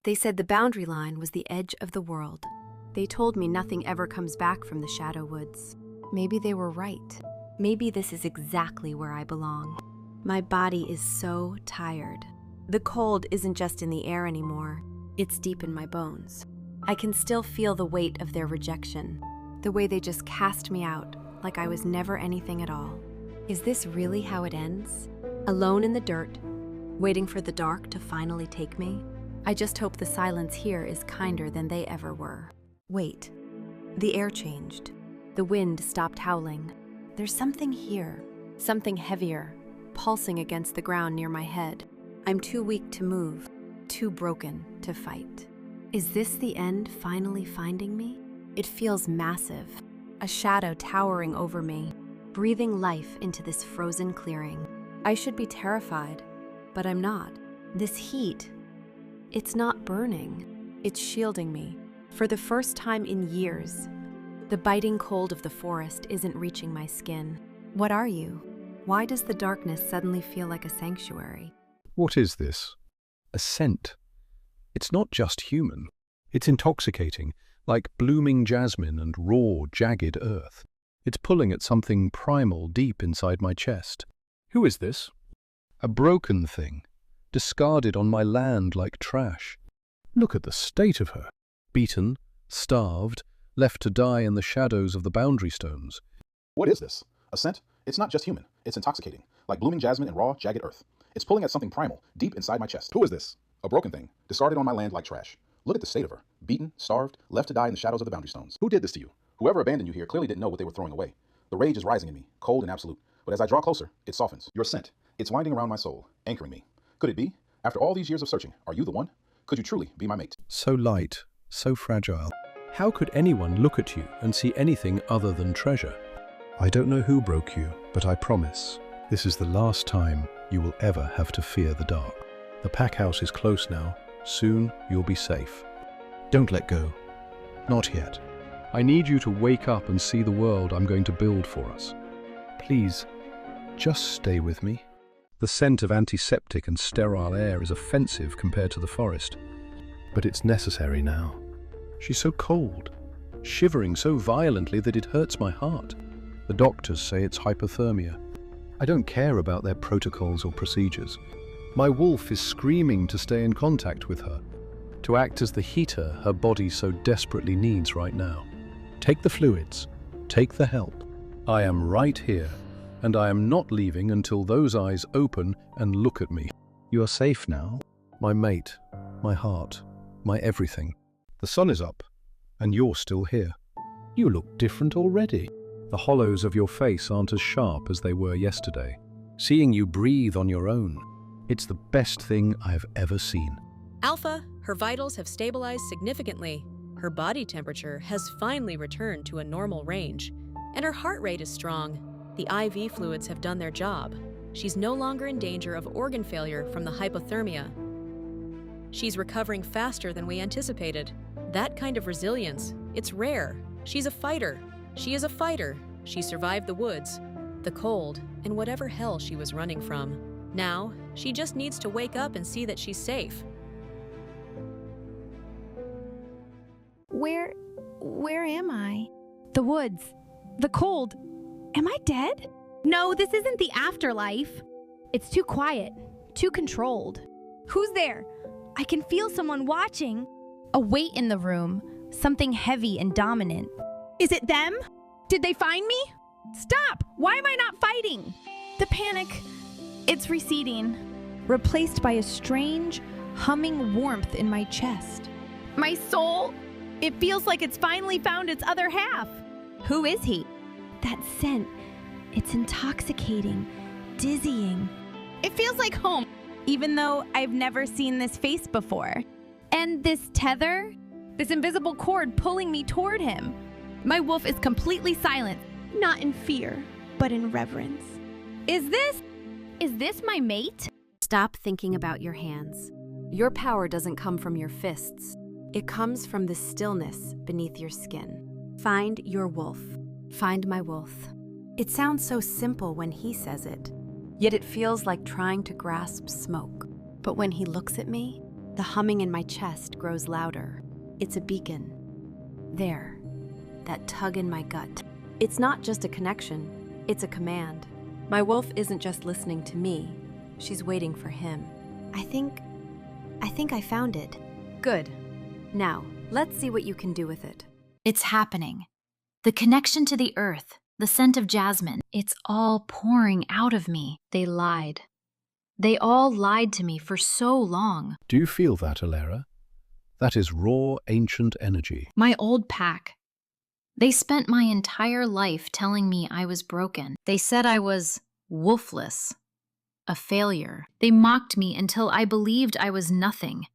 They said the boundary line was the edge of the world. They told me nothing ever comes back from the Shadow Woods. Maybe they were right. Maybe this is exactly where I belong. My body is so tired. The cold isn't just in the air anymore. It's deep in my bones. I can still feel the weight of their rejection, the way they just cast me out like I was never anything at all. Is this really how it ends? Alone in the dirt, waiting for the dark to finally take me? I just hope the silence here is kinder than they ever were. Wait, the air changed. The wind stopped howling. There's something here, something heavier, pulsing against the ground near my head. I'm too weak to move, too broken to fight. Is this the end finally finding me? It feels massive, a shadow towering over me, breathing life into this frozen clearing. I should be terrified, but I'm not. This heat, it's not burning, it's shielding me. For the first time in years, the biting cold of the forest isn't reaching my skin. What are you? Why does the darkness suddenly feel like a sanctuary? What is this? A scent. It's not just human. It's intoxicating, like blooming jasmine and raw, jagged earth. It's pulling at something primal deep inside my chest. Who is this? A broken thing, discarded on my land like trash. Look at the state of her. Beaten, starved, left to die in the shadows of the boundary stones. What is this? A scent? It's not just human. It's intoxicating, like blooming jasmine and raw, jagged earth. It's pulling at something primal, deep inside my chest. Who is this? A broken thing, discarded on my land like trash. Look at the state of her. Beaten, starved, left to die in the shadows of the boundary stones. Who did this to you? Whoever abandoned you here clearly didn't know what they were throwing away. The rage is rising in me, cold and absolute. But as I draw closer, it softens. Your scent. It's winding around my soul, anchoring me. Could it be? After all these years of searching, are you the one? Could you truly be my mate? So light, so fragile. How could anyone look at you and see anything other than treasure? I don't know who broke you, but I promise, this is the last time you will ever have to fear the dark. The pack house is close now. Soon you'll be safe. Don't let go. Not yet. I need you to wake up and see the world I'm going to build for us. Please, just stay with me. The scent of antiseptic and sterile air is offensive compared to the forest, but it's necessary now. She's so cold, shivering so violently that it hurts my heart. The doctors say it's hypothermia. I don't care about their protocols or procedures. My wolf is screaming to stay in contact with her, to act as the heater her body so desperately needs right now. Take the fluids, take the help. I am right here, and I am not leaving until those eyes open and look at me. You are safe now, my mate, my heart, my everything. The sun is up, and you're still here. You look different already. The hollows of your face aren't as sharp as they were yesterday. Seeing you breathe on your own, it's the best thing I've ever seen. Alpha, her vitals have stabilized significantly. Her body temperature has finally returned to a normal range, and her heart rate is strong. The IV fluids have done their job. She's no longer in danger of organ failure from the hypothermia. She's recovering faster than we anticipated. That kind of resilience, it's rare. She's a fighter. She is a fighter. She survived the woods, the cold, and whatever hell she was running from. Now, she just needs to wake up and see that she's safe. Where am I? The woods. The cold. Am I dead? No, this isn't the afterlife. It's too quiet, too controlled. Who's there? I can feel someone watching. A weight in the room, something heavy and dominant. Is it them? Did they find me? Stop! Why am I not fighting? The panic, it's receding, replaced by a strange, humming warmth in my chest. My soul, it feels like it's finally found its other half. Who is he? That scent, it's intoxicating, dizzying. It feels like home, even though I've never seen this face before. And this tether, this invisible cord pulling me toward him. My wolf is completely silent, not in fear, but in reverence. Is this my mate? Stop thinking about your hands. Your power doesn't come from your fists. It comes from the stillness beneath your skin. Find your wolf. Find my wolf. It sounds so simple when he says it, yet it feels like trying to grasp smoke. But when he looks at me, The humming in my chest grows louder. It's a beacon. There, that tug in my gut. It's not just a connection, it's a command. My wolf isn't just listening to me, she's waiting for him. I think I found it. Good. Now, let's see what you can do with it. It's happening. The connection to the earth, the scent of jasmine, it's all pouring out of me. They lied. They all lied to me for so long. Do you feel that, Alera? That is raw, ancient energy. My old pack. They spent my entire life telling me I was broken. They said I was wolfless, a failure. They mocked me until I believed I was nothing.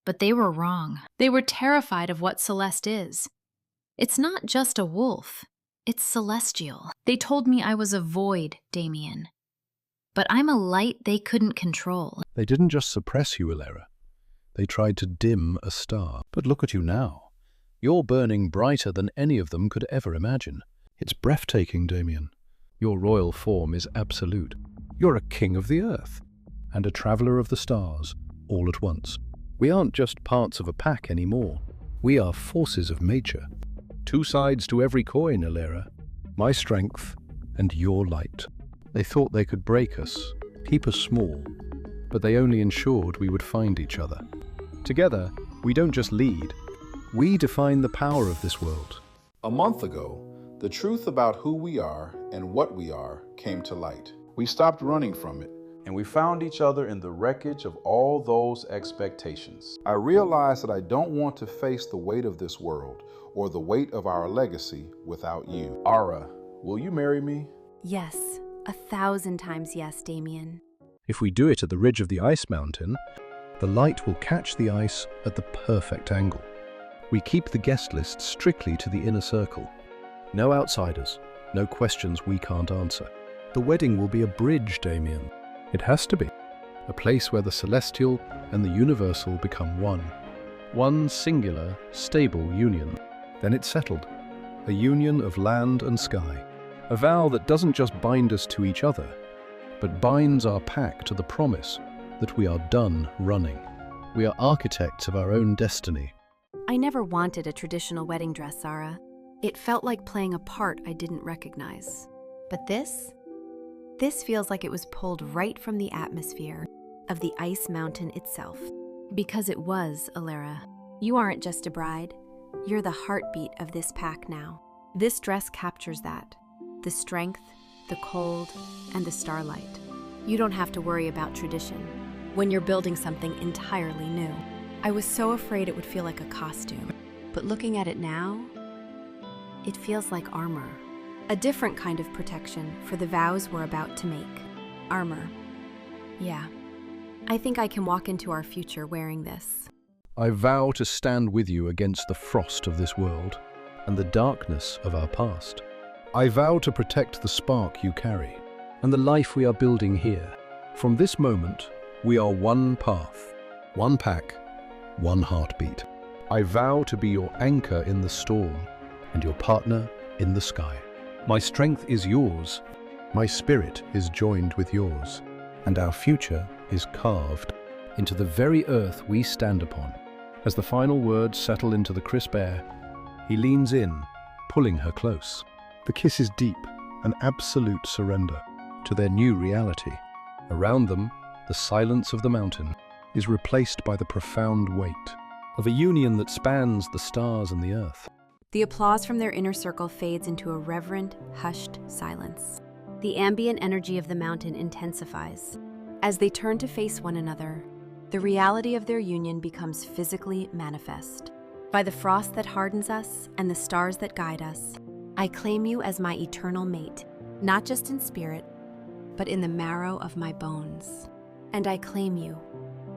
But they were wrong. They were terrified of what Celeste is. It's not just a wolf. It's celestial. They told me I was a void, Damien. But I'm a light they couldn't control. They didn't just suppress you, Alera. They tried to dim a star. But look at you now. You're burning brighter than any of them could ever imagine. It's breathtaking, Damien. Your royal form is absolute. You're a king of the earth and a traveler of the stars all at once. We aren't just parts of a pack anymore. We are forces of nature. Two sides to every coin, Alera. My strength and your light. They thought they could break us, keep us small, but they only ensured we would find each other. Together, we don't just lead, we define the power of this world. A month ago, the truth about who we are and what we are came to light. We stopped running from it, and we found each other in the wreckage of all those expectations. I realized that I don't want to face the weight of this world or the weight of our legacy without you. Ara, will you marry me? Yes, 1,000 times yes, Damien. If we do it at the ridge of the ice mountain, the light will catch the ice at the perfect angle. We keep the guest list strictly to the inner circle. No outsiders, no questions we can't answer. The wedding will be a bridge, Damien. It has to be. A place where the celestial and the universal become one. One singular, stable union. Then it's settled. A union of land and sky. A vow that doesn't just bind us to each other, but binds our pack to the promise that we are done running. We are architects of our own destiny. I never wanted a traditional wedding dress, Zara. It felt like playing a part I didn't recognize. But this feels like it was pulled right from the atmosphere of the ice mountain itself. Because it was, Alera. You aren't just a bride. You're the heartbeat of this pack now. This dress captures that. The strength, the cold, and the starlight. You don't have to worry about tradition when you're building something entirely new. I was so afraid it would feel like a costume, but looking at it now, it feels like armor. A different kind of protection for the vows we're about to make. Armor. Yeah. I think I can walk into our future wearing this. I vow to stand with you against the frost of this world and the darkness of our past. I vow to protect the spark you carry and the life we are building here. From this moment, we are one path, one pack, one heartbeat. I vow to be your anchor in the storm and your partner in the sky. My strength is yours, my spirit is joined with yours, and our future is carved into the very earth we stand upon. As the final words settle into the crisp air, he leans in, pulling her close. The kiss is deep, an absolute surrender to their new reality. Around them, the silence of the mountain is replaced by the profound weight of a union that spans the stars and the earth. The applause from their inner circle fades into a reverent, hushed silence. The ambient energy of the mountain intensifies. As they turn to face one another, the reality of their union becomes physically manifest. By the frost that hardens us and the stars that guide us, I claim you as my eternal mate, not just in spirit, but in the marrow of my bones. And I claim you,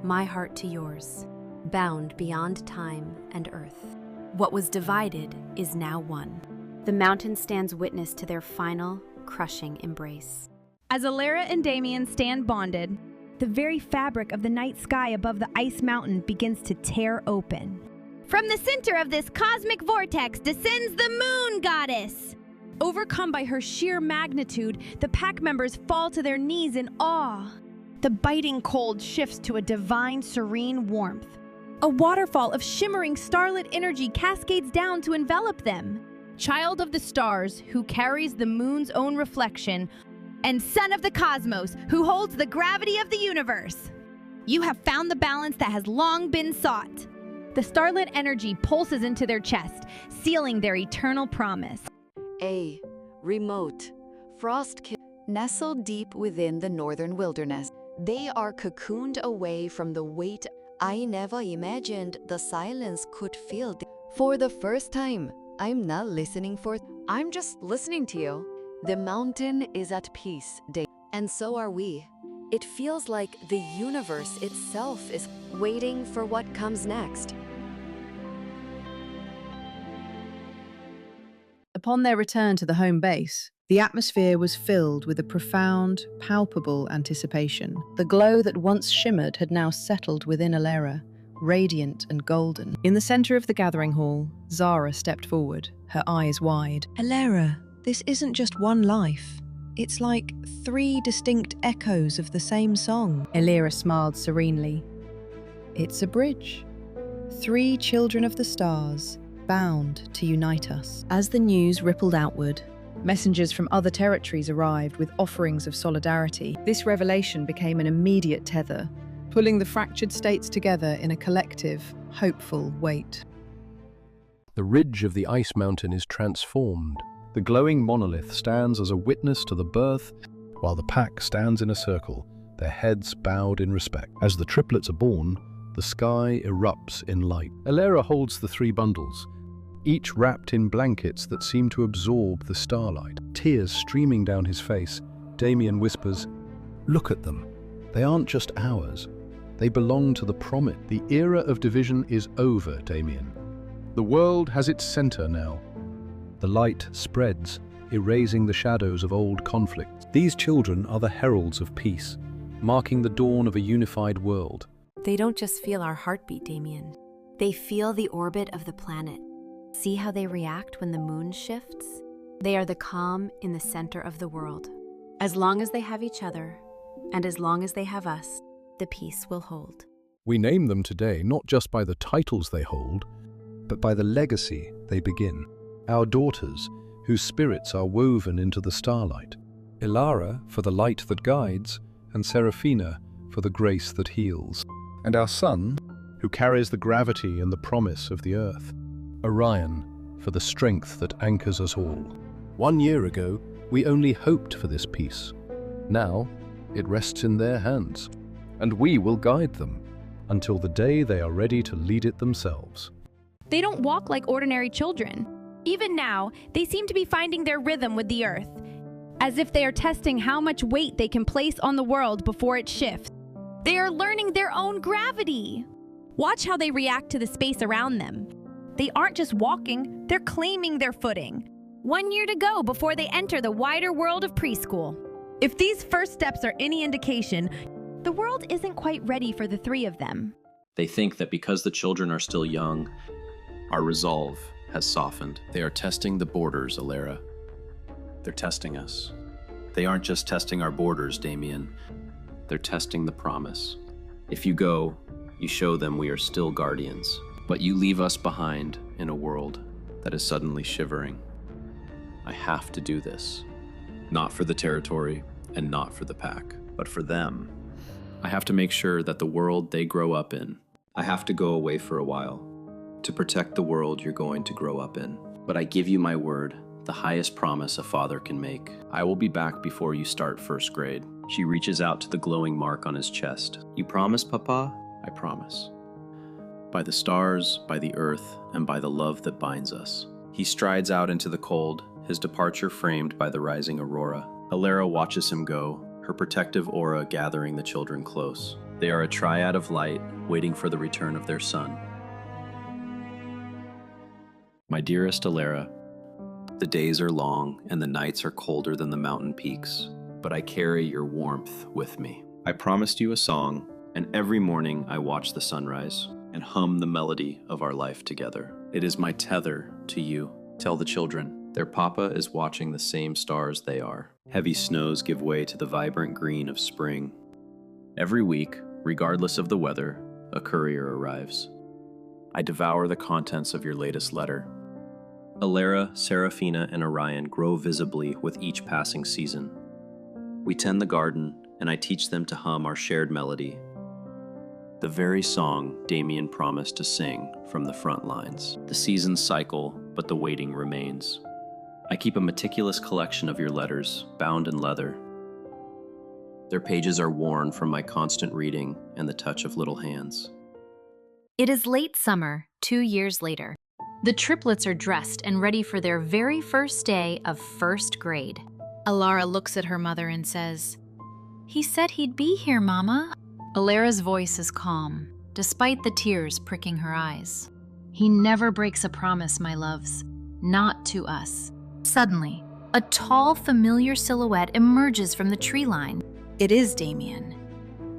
my heart to yours, bound beyond time and earth. What was divided is now one. The mountain stands witness to their final, crushing embrace. As Alera and Damien stand bonded, the very fabric of the night sky above the ice mountain begins to tear open. From the center of this cosmic vortex descends the moon goddess. Overcome by her sheer magnitude, the pack members fall to their knees in awe. The biting cold shifts to a divine, serene warmth. A waterfall of shimmering starlit energy cascades down to envelop them. Child of the stars, who carries the moon's own reflection, and son of the cosmos, who holds the gravity of the universe. You have found the balance that has long been sought. The starlit energy pulses into their chest, sealing their eternal promise. A remote frost nestled deep within the northern wilderness. They are cocooned away from the weight. I never imagined the silence could feel. For the first time, I'm not listening I'm just listening to you. The mountain is at peace, and so are we. It feels like the universe itself is waiting for what comes next. Upon their return to the home base, the atmosphere was filled with a profound, palpable anticipation. The glow that once shimmered had now settled within Alera, radiant and golden. In the center of the gathering hall, Zara stepped forward, her eyes wide. Alera, this isn't just one life. It's like 3 distinct echoes of the same song. Alera smiled serenely. It's a bridge. 3 children of the stars, bound to unite us. As the news rippled outward, messengers from other territories arrived with offerings of solidarity. This revelation became an immediate tether, pulling the fractured states together in a collective, hopeful weight. The ridge of the ice mountain is transformed. The glowing monolith stands as a witness to the birth, while the pack stands in a circle, their heads bowed in respect. As the triplets are born, the sky erupts in light. Alera holds the 3 bundles, each wrapped in blankets that seem to absorb the starlight. Tears streaming down his face, Damien whispers, "Look at them. They aren't just ours. They belong to the promise. The era of division is over, Damien. The world has its center now. The light spreads, erasing the shadows of old conflicts. These children are the heralds of peace, marking the dawn of a unified world." They don't just feel our heartbeat, Damien. They feel the orbit of the planet. See how they react when the moon shifts? They are the calm in the center of the world. As long as they have each other, and as long as they have us, the peace will hold. We name them today not just by the titles they hold, but by the legacy they begin. Our daughters, whose spirits are woven into the starlight. Ilara for the light that guides, and Seraphina for the grace that heals. And our son, who carries the gravity and the promise of the earth. Orion for the strength that anchors us all. 1 year ago, we only hoped for this peace. Now, it rests in their hands, and we will guide them until the day they are ready to lead it themselves. They don't walk like ordinary children. Even now, they seem to be finding their rhythm with the earth, as if they are testing how much weight they can place on the world before it shifts. They are learning their own gravity. Watch how they react to the space around them. They aren't just walking, they're claiming their footing. 1 year to go before they enter the wider world of preschool. If these first steps are any indication, the world isn't quite ready for the 3 of them. They think that because the children are still young, our resolve has softened. They are testing the borders, Alera. They're testing us. They aren't just testing our borders, Damien. They're testing the promise. If you go, you show them we are still guardians, but you leave us behind in a world that is suddenly shivering. I have to do this. Not for the territory and not for the pack, but for them. I have to make sure that the world they grow up in, I have to go away for a while to protect the world you're going to grow up in. But I give you my word, the highest promise a father can make. I will be back before you start first grade. She reaches out to the glowing mark on his chest. You promise, Papa? I promise. By the stars, by the earth, and by the love that binds us. He strides out into the cold, his departure framed by the rising aurora. Alera watches him go, her protective aura gathering the children close. They are a triad of light, waiting for the return of their son. My dearest Alera, the days are long and the nights are colder than the mountain peaks, but I carry your warmth with me. I promised you a song, and every morning I watch the sunrise and hum the melody of our life together. It is my tether to you. Tell the children, their papa is watching the same stars they are. Heavy snows give way to the vibrant green of spring. Every week, regardless of the weather, a courier arrives. I devour the contents of your latest letter. Alera, Seraphina, and Orion grow visibly with each passing season. We tend the garden, and I teach them to hum our shared melody, the very song Damien promised to sing from the front lines. The seasons cycle, but the waiting remains. I keep a meticulous collection of your letters, bound in leather. Their pages are worn from my constant reading and the touch of little hands. It is late summer, 2 years later. The triplets are dressed and ready for their very first day of first grade. Alara looks at her mother and says, "He said he'd be here, Mama." Alera's voice is calm, despite the tears pricking her eyes. "He never breaks a promise, my loves. Not to us." Suddenly, a tall, familiar silhouette emerges from the tree line. It is Damien.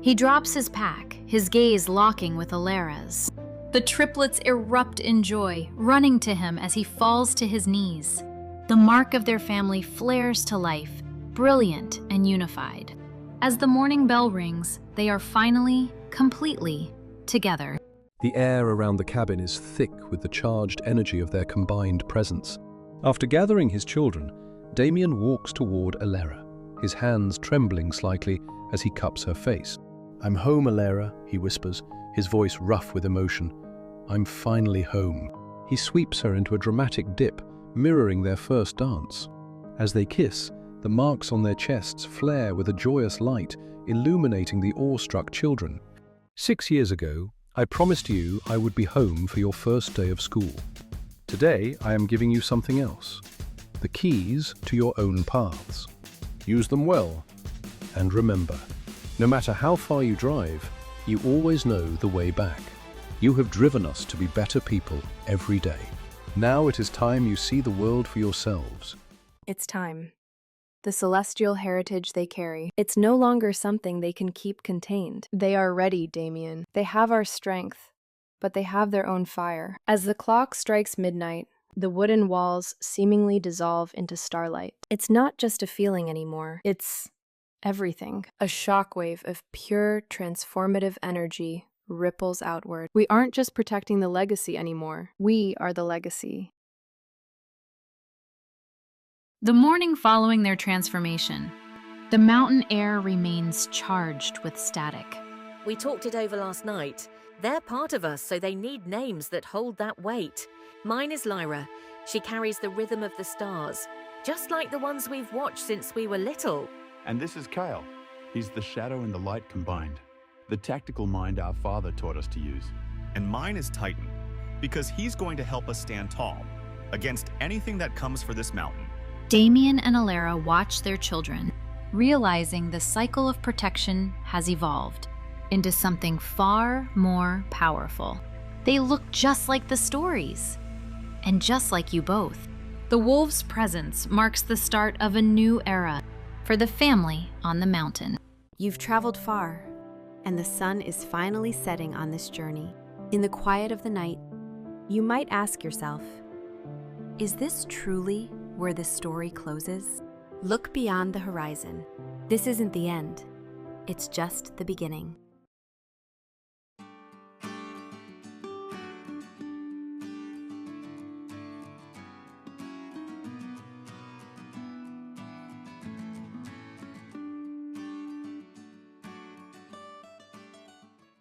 He drops his pack, his gaze locking with Alera's. The triplets erupt in joy, running to him as he falls to his knees. The mark of their family flares to life, brilliant and unified. As the morning bell rings, they are finally, completely together. The air around the cabin is thick with the charged energy of their combined presence. After gathering his children, Damien walks toward Alera, his hands trembling slightly as he cups her face. "I'm home, Alera," he whispers, his voice rough with emotion. "I'm finally home." He sweeps her into a dramatic dip, mirroring their first dance. As they kiss, the marks on their chests flare with a joyous light, illuminating the awestruck children. 6 years ago, I promised you I would be home for your first day of school. Today, I am giving you something else. The keys to your own paths. Use them well. And remember, no matter how far you drive, you always know the way back. You have driven us to be better people every day. Now it is time you see the world for yourselves. It's time. The celestial heritage they carry, it's no longer something they can keep contained. They are ready, Damien. They have our strength, but they have their own fire. As the clock strikes midnight, the wooden walls seemingly dissolve into starlight. It's not just a feeling anymore. It's everything. A shockwave of pure, transformative energy ripples outward. We aren't just protecting the legacy anymore. We are the legacy. The morning following their transformation, the mountain air remains charged with static. We talked it over last night. They're part of us, so they need names that hold that weight. Mine is Lyra. She carries the rhythm of the stars, just like the ones we've watched since we were little. And this is Kale. He's the shadow and the light combined. The tactical mind our father taught us to use. And mine is Titan, because he's going to help us stand tall against anything that comes for this mountain. Damien and Alera watch their children, realizing the cycle of protection has evolved into something far more powerful. They look just like the stories, and just like you both. The wolves' presence marks the start of a new era for the family on the mountain. You've traveled far, and the sun is finally setting on this journey. In the quiet of the night, you might ask yourself, is this truly where this story closes? Look beyond the horizon. This isn't the end. It's just the beginning.